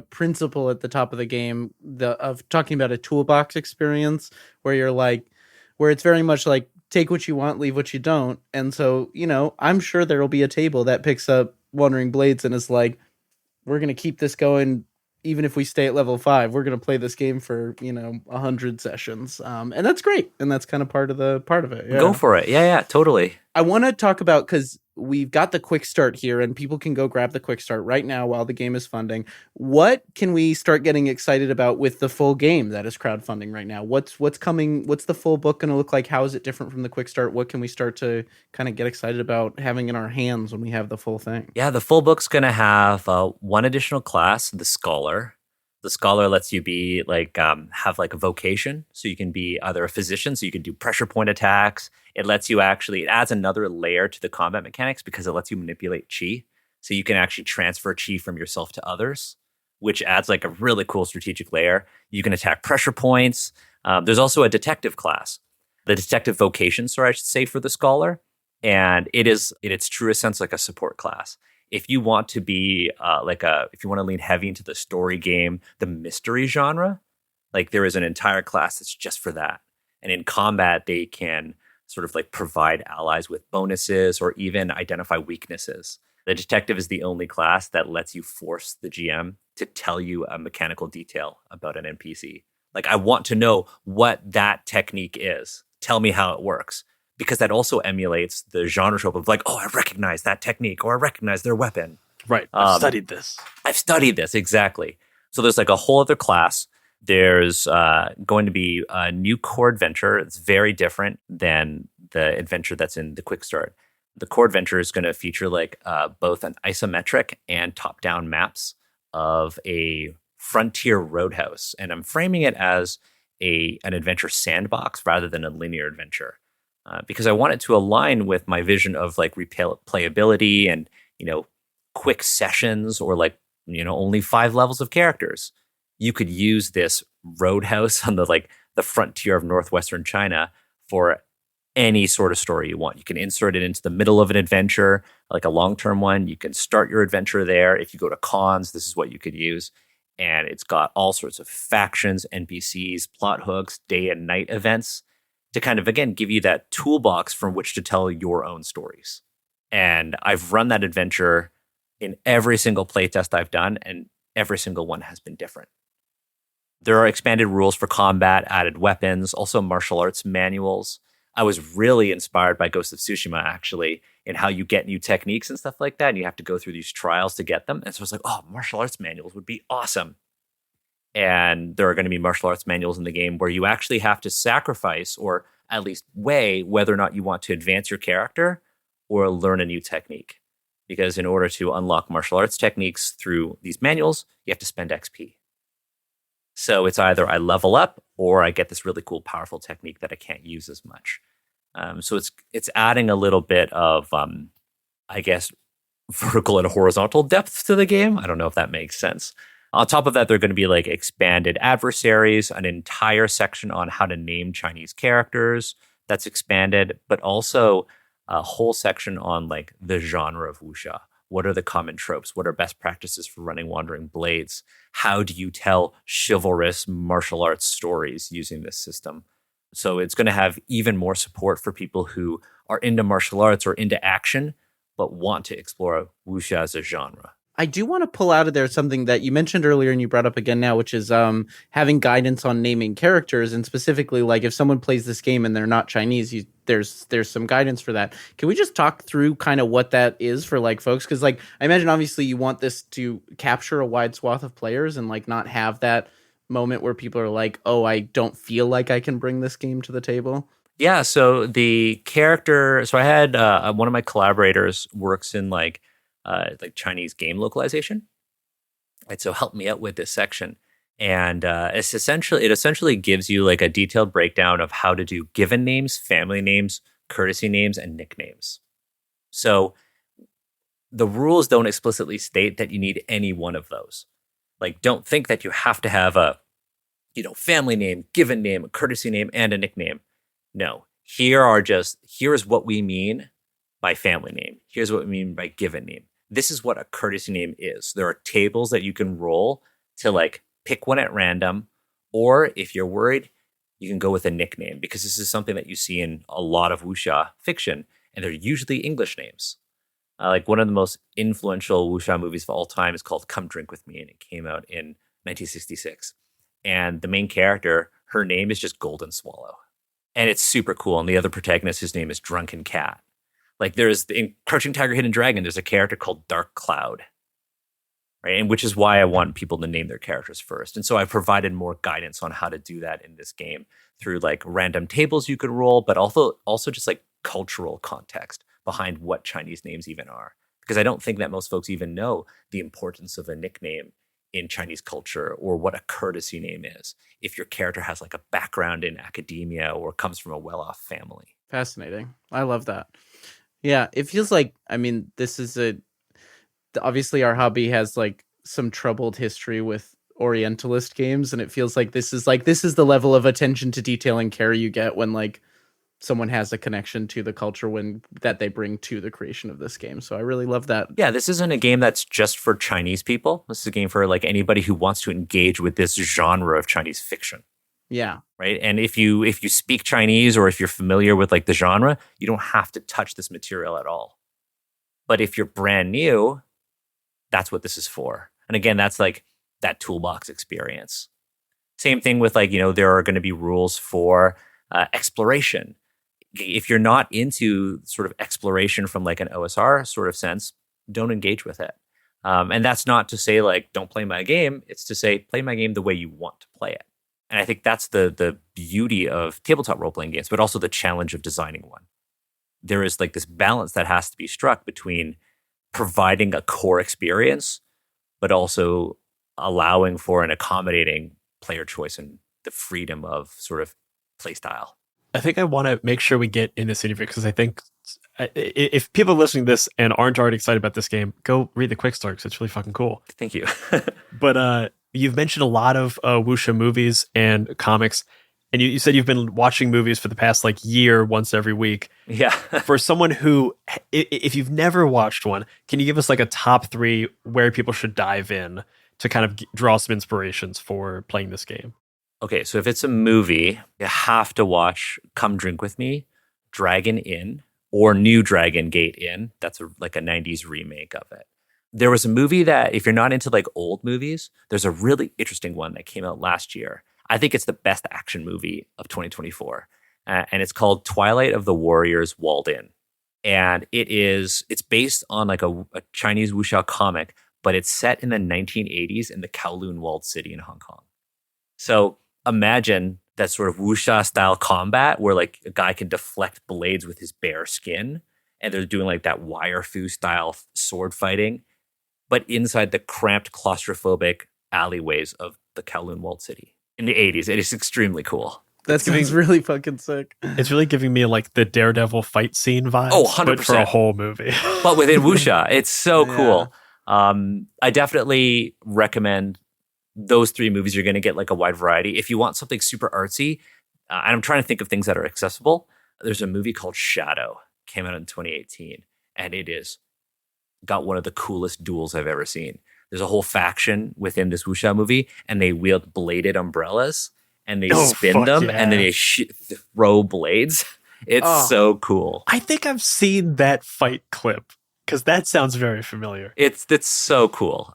Speaker 1: principle at the top of the game of talking about a toolbox experience where it's very much like, take what you want, leave what you don't. And so, I'm sure there will be a table that picks up Wandering Blades and is like, we're going to keep this going. Even if we stay at level 5, we're going to play this game for, 100 sessions. And that's great. And that's kind of part of it. Yeah.
Speaker 3: Go for it. Yeah, totally.
Speaker 1: I want to talk about, because we've got the quick start here and people can go grab the quick start right now while the game is funding. What can we start getting excited about with the full game that is crowdfunding right now? What's coming? What's the full book going to look like? How is it different from the quick start? What can we start to kind of get excited about having in our hands when we have the full thing?
Speaker 3: Yeah, the full book's going to have one additional class, the Scholar. The Scholar lets you be have a vocation. So you can be either a physician, so you can do pressure point attacks. It lets you it adds another layer to the combat mechanics because it lets you manipulate chi. So you can actually transfer chi from yourself to others, which adds a really cool strategic layer. You can attack pressure points. There's also a detective class, the detective vocation, I should say, for the Scholar. And it is, in its truest sense, like a support class. If you want to be if you want to lean heavy into the story game, the mystery genre, there is an entire class that's just for that. And in combat, they can sort of provide allies with bonuses or even identify weaknesses. The detective is the only class that lets you force the GM to tell you a mechanical detail about an NPC. I want to know what that technique is. Tell me how it works. Because that also emulates the genre trope of I recognize that technique, or I recognize their weapon.
Speaker 2: Right. I've studied this. Exactly.
Speaker 3: So there's a whole other class. There's going to be a new core adventure. It's very different than the adventure that's in the Quick Start. The core adventure is going to feature both an isometric and top-down maps of a frontier roadhouse. And I'm framing it as an adventure sandbox rather than a linear adventure. Because I want it to align with my vision of replayability and, quick sessions or only 5 levels of characters. You could use this roadhouse on the frontier of northwestern China for any sort of story you want. You can insert it into the middle of an adventure, like a long-term one. You can start your adventure there. If you go to cons, this is what you could use. And it's got all sorts of factions, NPCs, plot hooks, day and night events, to kind of, again, give you that toolbox from which to tell your own stories. And I've run that adventure in every single playtest I've done, and every single one has been different. There are expanded rules for combat, added weapons, also martial arts manuals. I was really inspired by Ghost of Tsushima, actually, in how you get new techniques and stuff like that, and you have to go through these trials to get them. And so I was martial arts manuals would be awesome. And there are going to be martial arts manuals in the game where you actually have to sacrifice or at least weigh whether or not you want to advance your character or learn a new technique. Because in order to unlock martial arts techniques through these manuals, you have to spend XP. So it's either I level up or I get this really cool, powerful technique that I can't use as much. So it's adding a little bit of, I guess, vertical and horizontal depth to the game. I don't know if that makes sense. On top of that, there are going to be like expanded adversaries, an entire section on how to name Chinese characters that's expanded, but also a whole section on like the genre of wuxia. What are the common tropes? What are best practices for running wandering blades? How do you tell chivalrous martial arts stories using this system? So it's going to have even more support for people who are into martial arts or into action, but want to explore wuxia as a genre.
Speaker 1: I do want to pull out of there something that you mentioned earlier and you brought up again now, which is having guidance on naming characters, and specifically, like if someone plays this game and they're not Chinese, there's some guidance for that. Can we just talk through kind of what that is for like folks? Because like I imagine obviously you want this to capture a wide swath of players and like not have that moment where people are like, oh, I don't feel like I can bring this game to the table.
Speaker 3: Yeah, so the character. So I had one of my collaborators works in like Chinese game localization, and so help me out with this section. And it essentially gives you like a detailed breakdown of how to do given names, family names, courtesy names, and nicknames. So the rules don't explicitly state that you need any one of those. Like, don't think that you have to have a family name, given name, a courtesy name, and a nickname. No, here's what we mean by family name. Here's what we mean by given name. This is what a courtesy name is. There are tables that you can roll to like pick one at random, or if you're worried, you can go with a nickname, because this is something that you see in a lot of wuxia fiction, and they're usually English names. Like one of the most influential wuxia movies of all time is called Come Drink With Me, and it came out in 1966. And the main character, her name is just Golden Swallow. And it's super cool. And the other protagonist, his name is Drunken Cat. Like there's in Crouching Tiger, Hidden Dragon, there's a character called Dark Cloud, right? And which is why I want people to name their characters first. And so I provided more guidance on how to do that in this game through like random tables you could roll, but also just like cultural context behind what Chinese names even are. Because I don't think that most folks even know the importance of a nickname in Chinese culture, or what a courtesy name is if your character has like a background in academia or comes from a well-off family.
Speaker 1: Fascinating. I love that. Yeah, it feels like, I mean, this is obviously our hobby has like some troubled history with Orientalist games, and it feels like this is the level of attention to detail and care you get when like someone has a connection to the culture that they bring to the creation of this game. So I really love that.
Speaker 3: Yeah, this isn't a game that's just for Chinese people. This is a game for like anybody who wants to engage with this genre of Chinese fiction.
Speaker 1: Yeah.
Speaker 3: Right. And if you speak Chinese, or if you're familiar with like the genre, you don't have to touch this material at all. But if you're brand new, that's what this is for. And again, that's like that toolbox experience. Same thing with like, there are going to be rules for exploration. If you're not into sort of exploration from like an OSR sort of sense, don't engage with it. And that's not to say like, don't play my game. It's to say, play my game the way you want to play it. And I think that's the beauty of tabletop role-playing games, but also the challenge of designing one. There is like this balance that has to be struck between providing a core experience, but also allowing for an accommodating player choice and the freedom of sort of play style.
Speaker 2: I think I want to make sure we get in this interview, because I think if people are listening to this and aren't already excited about this game, go read the quick start, because it's really fucking cool.
Speaker 3: Thank you.
Speaker 2: But you've mentioned a lot of wuxia movies and comics, and you said you've been watching movies for the past like year, once every week.
Speaker 3: Yeah.
Speaker 2: For someone who, if you've never watched one, can you give us like a top 3 where people should dive in to kind of draw some inspirations for playing this game?
Speaker 3: Okay, so if it's a movie, you have to watch Come Drink With Me, Dragon Inn, or New Dragon Gate Inn. That's like a 90s remake of it. There was a movie that, if you're not into like old movies, there's a really interesting one that came out last year. I think it's the best action movie of 2024. And it's called Twilight of the Warriors Walled In. And it's based on like a Chinese wuxia comic, but it's set in the 1980s in the Kowloon walled city in Hong Kong. So imagine that sort of wuxia style combat where like a guy can deflect blades with his bare skin, and they're doing like that wire fu style sword fighting, but inside the cramped claustrophobic alleyways of the Kowloon walled city in the 80s. It is extremely cool.
Speaker 1: That sounds really fucking sick.
Speaker 2: It's really giving me like the Daredevil fight scene vibes,
Speaker 3: Oh, 100%.
Speaker 2: but for a whole movie.
Speaker 3: But within wuxia, it's so
Speaker 1: Yeah.
Speaker 3: cool. I definitely recommend those 3 movies. You're going to get like a wide variety. If you want something super artsy, and I'm trying to think of things that are accessible, there's a movie called Shadow, came out in 2018, and it is got one of the coolest duels I've ever seen. There's a whole faction within this wuxia movie, and they wield bladed umbrellas, and they spin
Speaker 2: fuck
Speaker 3: them,
Speaker 2: yeah.
Speaker 3: and then they throw blades. It's so cool.
Speaker 2: I think I've seen that fight clip because that sounds very familiar.
Speaker 3: It's so cool.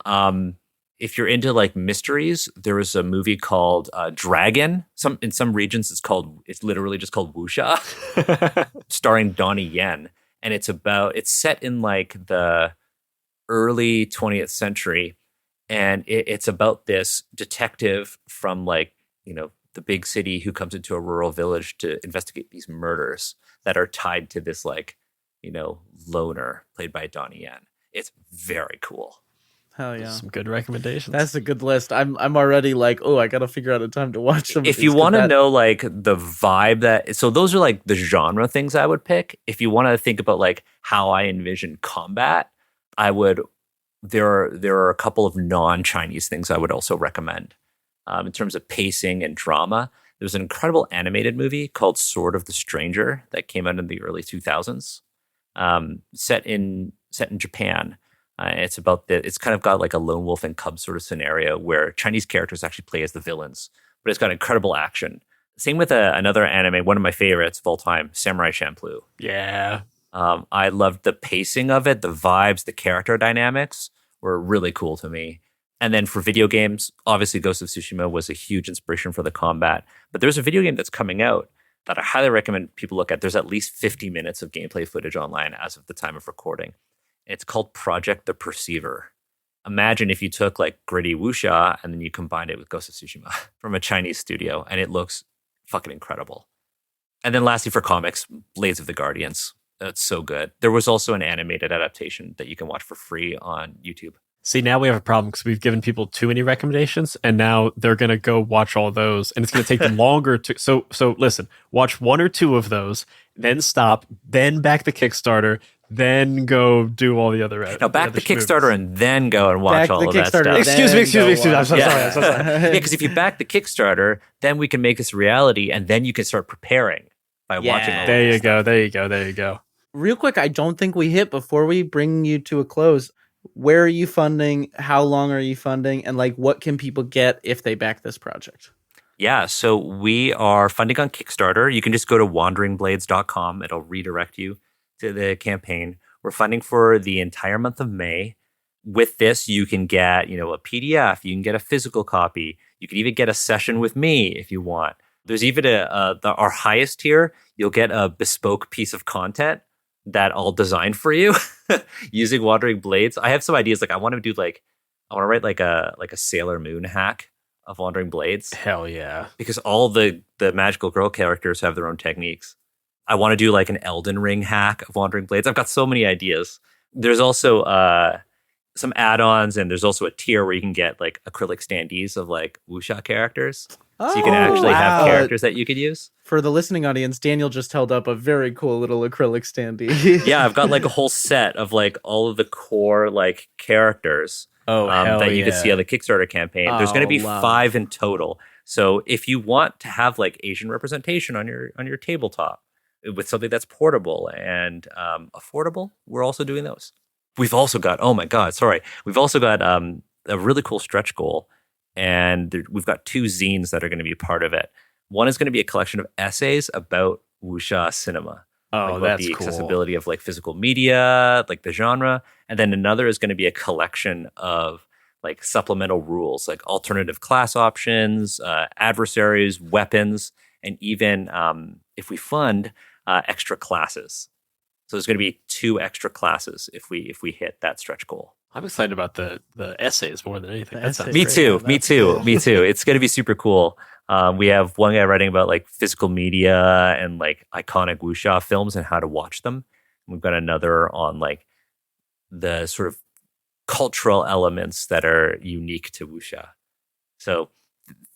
Speaker 3: If you're into like mysteries, there was a movie called Dragon. In some regions, it's literally just called wuxia, starring Donnie Yen, and it's set in like the early 20th century, and it's about this detective from like the big city who comes into a rural village to investigate these murders that are tied to this like loner played by Donnie Yen. It's very cool.
Speaker 1: Hell yeah.
Speaker 2: Some good recommendations.
Speaker 1: That's a good list. I'm already like, oh, I gotta figure out a time to watch them.
Speaker 3: If you want to know like the vibe so those are like the genre things I would pick. If you want to think about like how I envision combat, there are a couple of non-Chinese things I would also recommend. In terms of pacing and drama, there's an incredible animated movie called Sword of the Stranger that came out in the early 2000s, set in Japan. It's kind of got like a lone wolf and cub sort of scenario where Chinese characters actually play as the villains, but it's got incredible action. Same with another anime, one of my favorites of all time, Samurai Champloo.
Speaker 2: Yeah.
Speaker 3: I loved the pacing of it, the vibes, the character dynamics were really cool to me. And then for video games, obviously Ghost of Tsushima was a huge inspiration for the combat. But there's a video game that's coming out that I highly recommend people look at. There's at least 50 minutes of gameplay footage online as of the time of recording. It's called Project the Perceiver. Imagine if you took like gritty wuxia and then you combined it with Ghost of Tsushima from a Chinese studio, and it looks fucking incredible. And then lastly for comics, Blades of the Guardians. That's so good. There was also an animated adaptation that you can watch for free on YouTube.
Speaker 2: See, now we have a problem because we've given people too many recommendations, and now they're going to go watch all those, and it's going to take them longer to. So listen, watch 1 or 2 of those, then stop, then back the Kickstarter, then go do all the other.
Speaker 3: Now back the Kickstarter and then go and watch all of that stuff.
Speaker 2: Excuse me. I'm so sorry.
Speaker 3: I'm so sorry. Yeah, because if you back the Kickstarter, then we can make this a reality, and then you can start preparing by watching. All
Speaker 2: There
Speaker 3: of
Speaker 2: you
Speaker 3: this
Speaker 2: go.
Speaker 3: stuff.
Speaker 2: There you go.
Speaker 1: real quick, I don't think we hit before we bring you to a close. Where are you funding? How long are you funding? And like, what can people get if they back this project?
Speaker 3: Yeah, so we are funding on Kickstarter. You can just go to wanderingblades.com. It'll redirect you to the campaign. We're funding for the entire month of May. With this, you can get, a PDF. You can get a physical copy. You can even get a session with me if you want. There's even our highest tier. You'll get a bespoke piece of content that I'll design for you using Wandering Blades. I have some ideas. I want to write like a Sailor Moon hack of Wandering Blades.
Speaker 2: Hell yeah.
Speaker 3: Because all the magical girl characters have their own techniques. I want to do like an Elden Ring hack of Wandering Blades. I've got so many ideas. There's also some add-ons, and there's also a tier where you can get like acrylic standees of like wuxia characters. So you can actually have characters that you could use.
Speaker 1: For the listening audience, Daniel just held up a very cool little acrylic standee.
Speaker 3: Yeah, I've got like a whole set of like all of the core like characters that you can see on the Kickstarter campaign. There's going to be 5 in total. So if you want to have like Asian representation on your tabletop with something that's portable and affordable, we're also doing those. We've also got we've also got a really cool stretch goal, and we've got 2 zines that are going to be part of it. One is going to be a collection of essays about wuxia cinema.
Speaker 2: Oh,
Speaker 3: about
Speaker 2: that's
Speaker 3: the
Speaker 2: cool.
Speaker 3: accessibility of like physical media, like the genre. And then another is going to be a collection of like supplemental rules, like alternative class options, adversaries, weapons, and even if we fund extra classes. So there's going to be 2 extra classes if we hit that stretch goal.
Speaker 2: I'm excited about the essays more than anything. That sounds
Speaker 3: Me
Speaker 2: great.
Speaker 3: too.
Speaker 2: Yeah,
Speaker 3: Me
Speaker 2: that's
Speaker 3: too.
Speaker 2: cool.
Speaker 3: Me too. It's going to be super cool. We have one guy writing about like physical media and like iconic wuxia films and how to watch them. We've got another on like the sort of cultural elements that are unique to wuxia. So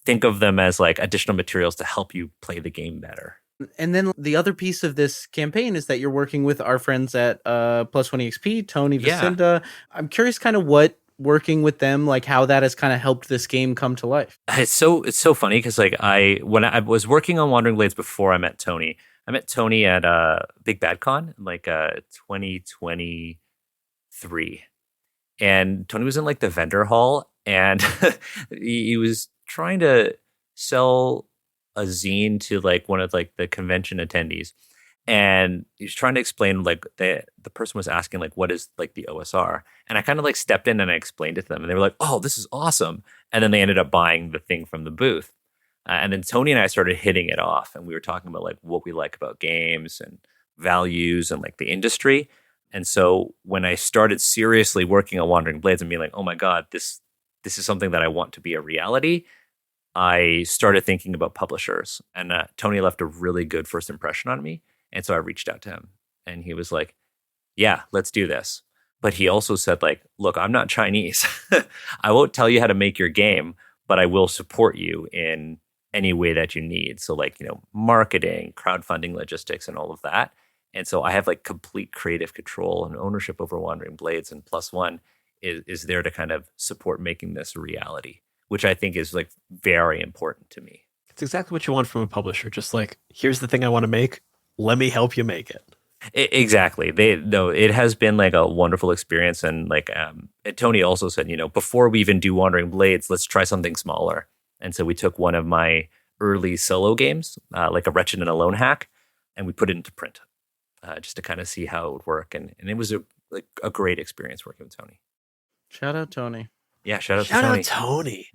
Speaker 3: think of them as like additional materials to help you play the game better.
Speaker 1: And then the other piece of this campaign is that you're working with our friends at Plus 20 XP, Tony,
Speaker 3: Yeah.
Speaker 1: Vacinda. I'm curious kind of what working with them, like how that has kind of helped this game come to life.
Speaker 3: It's so funny because like when I was working on Wandering Blades before I met Tony at Big Bad Con in like 2023, and Tony was in like the vendor hall, and he was trying to sell a zine to like one of like the convention attendees, and he was trying to explain like the person was asking like what is like the OSR, and I kind of like stepped in and I explained it to them, and they were like, oh, this is awesome, and then they ended up buying the thing from the booth. And then Tony and I started hitting it off, and we were talking about like what we like about games and values and like the industry. And so when I started seriously working on Wandering Blades and being like, oh my God, this is something that I want to be a reality, I started thinking about publishers. And Tony left a really good first impression on me. And so I reached out to him, and he was like, yeah, let's do this. But he also said like, look, I'm not Chinese. I won't tell you how to make your game, but I will support you in any way that you need. So like, marketing, crowdfunding, logistics, and all of that. And so I have like complete creative control and ownership over Wandering Blades, and Plus One is there to kind of support making this a reality, which I think is like very important to me.
Speaker 2: It's exactly what you want from a publisher. Just like, here's the thing I want to make. Let me help you make it.
Speaker 3: Exactly. It has been like a wonderful experience. And like and Tony also said, before we even do Wandering Blades, let's try something smaller. And so we took one of my early solo games, like a Wretched and Alone hack, and we put it into print just to kind of see how it would work. And it was a great experience working with Tony.
Speaker 1: Shout out Tony.
Speaker 3: Yeah, shout out
Speaker 2: Tony.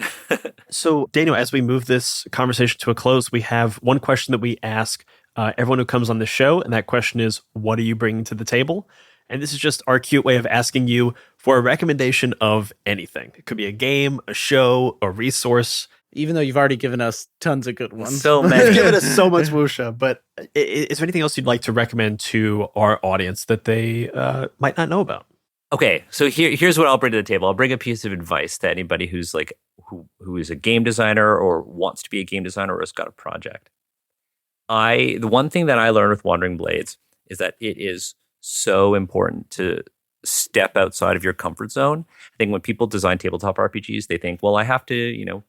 Speaker 2: So, Daniel, as we move this conversation to a close, we have one question that we ask everyone who comes on the show, and that question is, what are you bringing to the table? And this is just our cute way of asking you for a recommendation of anything. It could be a game, a show, a resource.
Speaker 1: Even though you've already given us tons of good ones.
Speaker 3: So many.
Speaker 2: You've given us so much wuxia, but is there anything else you'd like to recommend to our audience that they might not know about?
Speaker 3: Okay, so here's what I'll bring to the table. I'll bring a piece of advice to anybody who's like who is a game designer or wants to be a game designer or has got a project. The one thing that I learned with Wandering Blades is that it is so important to step outside of your comfort zone. I think when people design tabletop RPGs, they think, well, I have to,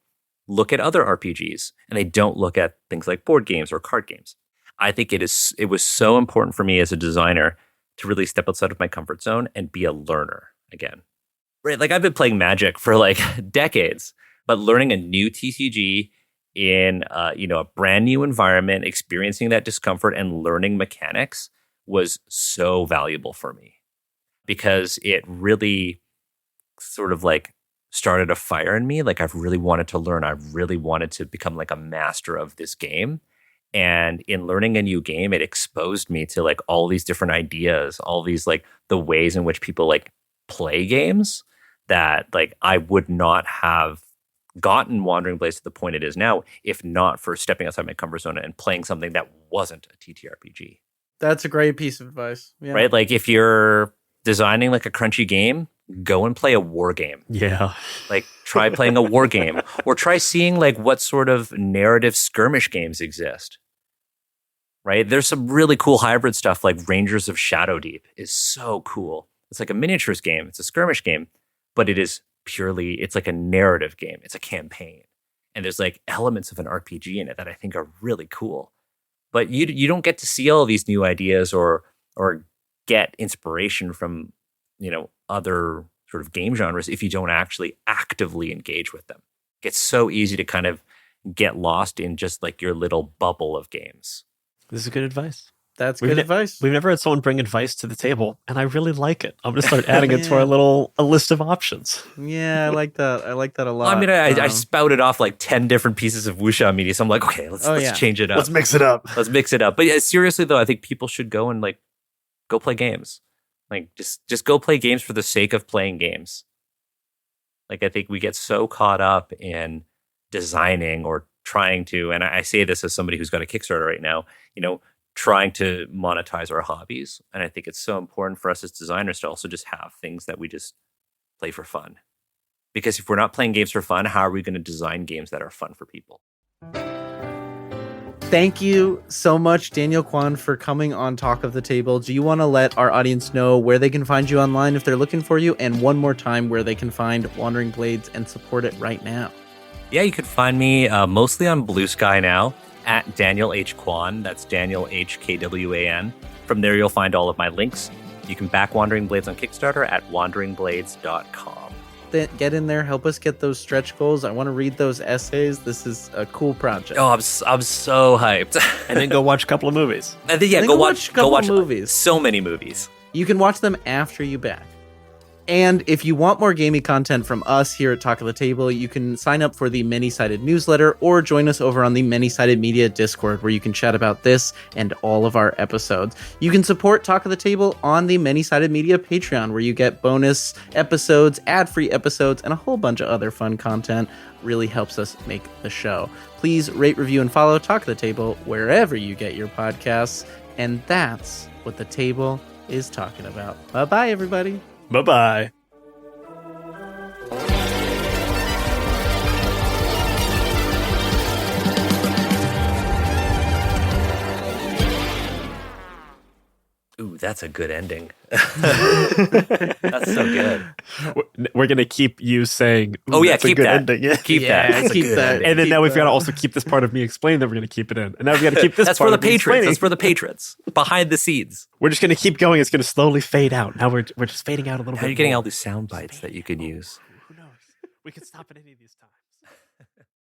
Speaker 3: look at other RPGs, and they don't look at things like board games or card games. I think it was so important for me as a designer to really step outside of my comfort zone and be a learner again. Right? Like I've been playing Magic for like decades, but learning a new TCG in a brand new environment, experiencing that discomfort and learning mechanics was so valuable for me because it really sort of like started a fire in me. Like I've really wanted to learn. I really wanted to become like a master of this game. And in learning a new game, it exposed me to like all these different ideas, all these like the ways in which people like play games that like I would not have gotten Wandering Blades to the point it is now if not for stepping outside my comfort zone and playing something that wasn't a TTRPG.
Speaker 1: That's a great piece of advice. Yeah.
Speaker 3: Right? Like if you're designing like a crunchy game, go and play a war game.
Speaker 2: Yeah.
Speaker 3: Like try playing a war game or try seeing like what sort of narrative skirmish games exist. Right? There's some really cool hybrid stuff like Rangers of Shadow Deep is so cool. It's like a miniatures game. It's a skirmish game, but it's like a narrative game. It's a campaign. And there's like elements of an RPG in it that I think are really cool. But you don't get to see all these new ideas or get inspiration from, other sort of game genres if you don't actually actively engage with them. It's so easy to kind of get lost in just like your little bubble of games.
Speaker 2: This is good advice.
Speaker 1: That's good advice.
Speaker 2: We've never had someone bring advice to the table, and I really like it. I'm going to start adding it to our a list of options.
Speaker 1: Yeah, I like that. I like that a lot.
Speaker 3: I mean, I spouted off like 10 different pieces of wuxia media, so I'm like, okay, let's change it up.
Speaker 2: Let's mix it up.
Speaker 3: But yeah, seriously though, I think people should go and like go play games. Like just go play games for the sake of playing games. Like I think we get so caught up in designing or trying to, and I say this as somebody who's got a Kickstarter right now, trying to monetize our hobbies. And I think it's so important for us as designers to also just have things that we just play for fun. Because if we're not playing games for fun, how are we going to design games that are fun for people?
Speaker 1: Thank you so much, Daniel Kwan, for coming on Talk of the Table. Do you want to let our audience know where they can find you online if they're looking for you? And one more time, where they can find Wandering Blades and support it right now?
Speaker 3: Yeah, you can find me mostly on Blue Sky now at Daniel H. Kwan. That's Daniel H. Kwan. From there, you'll find all of my links. You can back Wandering Blades on Kickstarter at wanderingblades.com.
Speaker 1: Get in there, help us get those stretch goals. I want to read those essays. This is a cool project.
Speaker 3: Oh, I'm so hyped.
Speaker 2: And then go watch a couple of movies.
Speaker 3: And then, go watch
Speaker 1: movies.
Speaker 3: So many movies.
Speaker 1: You can watch them after you back. And if you want more gaming content from us here at Talk of the Table, you can sign up for the Many-Sided newsletter or join us over on the Many-Sided Media Discord, where you can chat about this and all of our episodes. You can support Talk of the Table on the Many-Sided Media Patreon, where you get bonus episodes, ad-free episodes, and a whole bunch of other fun content. Really helps us make the show. Please rate, review, and follow Talk of the Table wherever you get your podcasts. And that's what the table is talking about. Bye-bye, everybody.
Speaker 2: Bye-bye.
Speaker 3: Ooh, that's a good ending. That's so good.
Speaker 2: We're going to keep you saying,
Speaker 3: oh, yeah,
Speaker 2: that's
Speaker 3: keep
Speaker 2: a good
Speaker 3: that.
Speaker 2: ending. Yeah.
Speaker 3: Keep that. That's
Speaker 1: keep
Speaker 3: a good
Speaker 1: that.
Speaker 3: ending.
Speaker 2: And then now we've
Speaker 1: that.
Speaker 2: got to also keep this part of me explaining that we're going to keep it in. And now we've got to keep this
Speaker 3: That's
Speaker 2: part
Speaker 3: for the
Speaker 2: of me
Speaker 3: patrons.
Speaker 2: explaining.
Speaker 3: That's for the patrons. Behind the scenes.
Speaker 2: We're just going to keep going. It's going to slowly fade out. Now we're just fading out a little bit.
Speaker 3: How are you getting
Speaker 2: more.
Speaker 3: all these sound bites that you could use?
Speaker 2: Who knows? We could stop at any of these times.